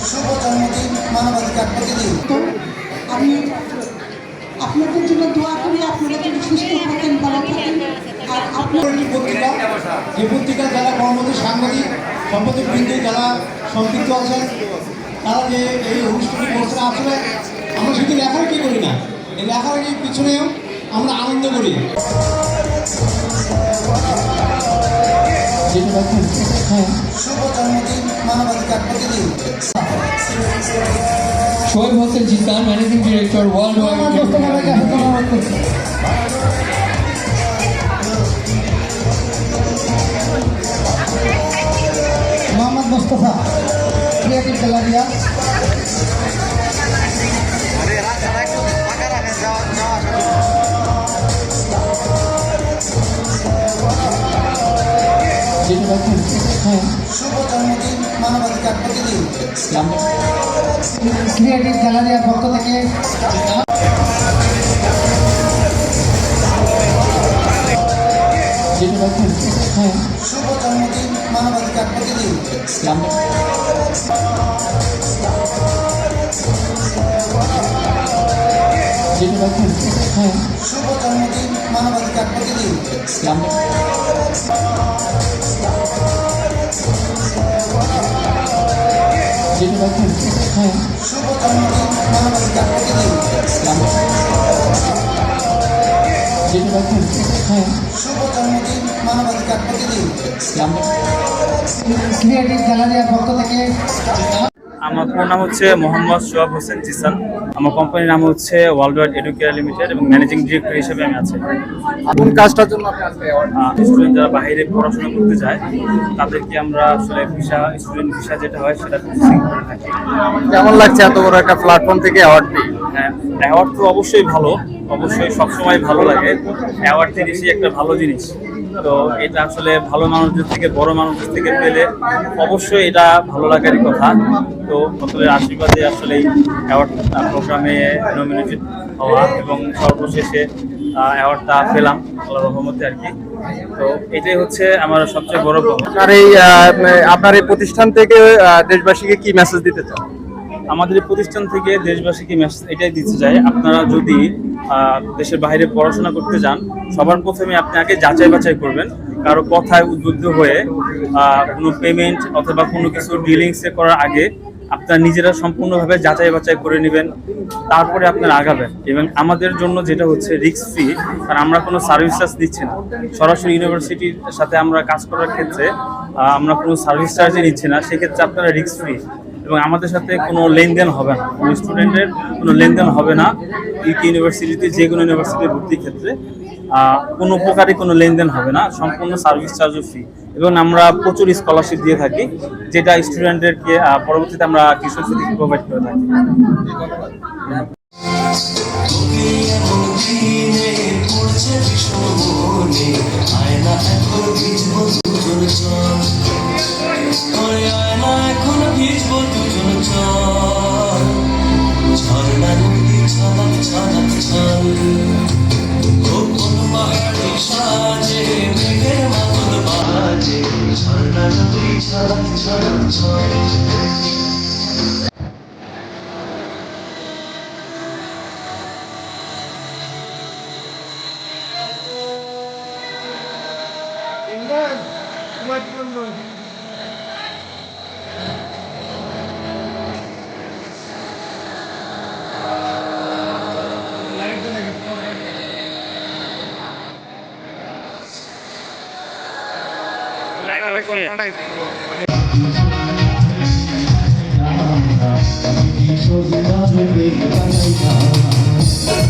শুভ জন্মদিন মানবাধিকার প্রতিদিন। আমি আপনাদের জন্য দোয়া করি, আপনারা যদি সুস্থ থাকেন, ভালো থাকেন। আর আপনার এই পত্রিকা যারা কর্মরত সাংবাদিক সম্পাদক বৃন্দু যারা সম্পৃক্ত আছেন, তারা যে এই অনুষ্ঠানটি করছে, আসলে আমরা শুধু লেখালেখি করি না, এই লেখালেখির পিছনেও আমরা আনন্দ করি। শুভ জন্মদিন মানবাধিকার প্রতিদিন। Shoaib Hossain Jisan, managing director, world wide. Mohammad Mostafa, creative galleria. শুভ জন্মদিন মানবাধিকার প্রতিদিন। ক্রিয়েটিভ গ্যালারিয়ার পক্ষ থেকে শুভ জন্মদিন মানবাধিকার প্রতিদিন। শুভ জন্মদিন মানবাধিকার প্রতিদিন। শুভ জন্মদিন মানবাধিকার প্রতিদিন। শুভ জন্মদিন মানবাধিকার প্রতিদিন। ক্রিয়েটিভ গ্যালারিয়ার পক্ষ থেকে। আমার পুরো নাম হচ্ছে মোহাম্মদ শোয়েব হোসেন জিসান। আমার কোম্পানির নাম হচ্ছে ওয়ার্ল্ড ওয়াইড এডুকেয়ার লিমিটেড এবং ম্যানেজিং ডিরেক্টর হিসেবে আমি আছি। কোন কাজটার জন্য স্টুডেন্ট যারা বাইরে পড়াশোনা করতে যায় তাদেরকে আমরা আসলে স্টুডেন্ট ভিসা যেটা হয় সেটা প্রসেসিং করে থাকি। কেমন লাগছে এত বড় একটা প্ল্যাটফর্ম থেকে অ্যাওয়ার্ড পেয়ে? হ্যাঁ, অ্যাওয়ার্ড তো অবশ্যই ভালো, অবশ্যই সবসময় ভালো লাগে। অ্যাওয়ার্ড জিনিসই একটা ভালো জিনিস, তো এটা আসলে ভালো মানুষদের থেকে, বড় মানুষদের থেকে পেলে অবশ্যই এটা ভালো লাগারই কথা। তো সকলের আশীর্বাদে আসলে অ্যাওয়ার্ড প্রোগ্রামে নমিনেটেড হওয়া এবং সর্বশেষে অ্যাওয়ার্ডটা পেলাম আল্লাহর রহমতে আর কি। তো এটাই হচ্ছে আমার সবচেয়ে বড় পাওয়া। আপনার এই প্রতিষ্ঠান থেকে দেশবাসীকে কি মেসেজ দিতে চান? আমাদের এই প্রতিষ্ঠান থেকে দেশবাসীকে মেসেজ এটাই দিতে চাই, আপনারা যদি দেশের বাইরে পড়াশোনা করতে যান, সবার প্রথমে আপনি আগে যাচাই বাছাই করবেন। কারো কথায় উদ্বুদ্ধ হয়ে কোনো পেমেন্ট অথবা কোনো কিছু ডিলিংসে করার আগে আপনারা নিজেরা সম্পূর্ণভাবে যাচাই বাছাই করে নেবেন, তারপরে আপনারা আগাবেন। এবং আমাদের জন্য যেটা হচ্ছে রিস্ক ফ্রি, কারণ আমরা কোনো সার্ভিস চার্জ দিচ্ছি না। সরাসরি ইউনিভার্সিটির সাথে আমরা কাজ করার ক্ষেত্রে আমরা কোনো সার্ভিস চার্জই নিচ্ছি না, সেক্ষেত্রে আপনারা রিস্ক ফ্রি এবং আমাদের সাথে কোনো লেনদেন হবে না, কোনো স্টুডেন্টের কোনো লেনদেন হবে না। ইউকে ইউনিভার্সিটিতে যে কোনো ইউনিভার্সিটির ভর্তির ক্ষেত্রে কোনো প্রকারই কোনো লেনদেন হবে না, সম্পূর্ণ সার্ভিস চার্জও ফ্রি। এবং আমরা প্রচুর স্কলারশিপ দিয়ে থাকি, যেটা স্টুডেন্টদেরকে পরবর্তীতে আমরা টিউশন ফি প্রোভাইড করে থাকি।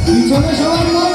পিছনে সবাই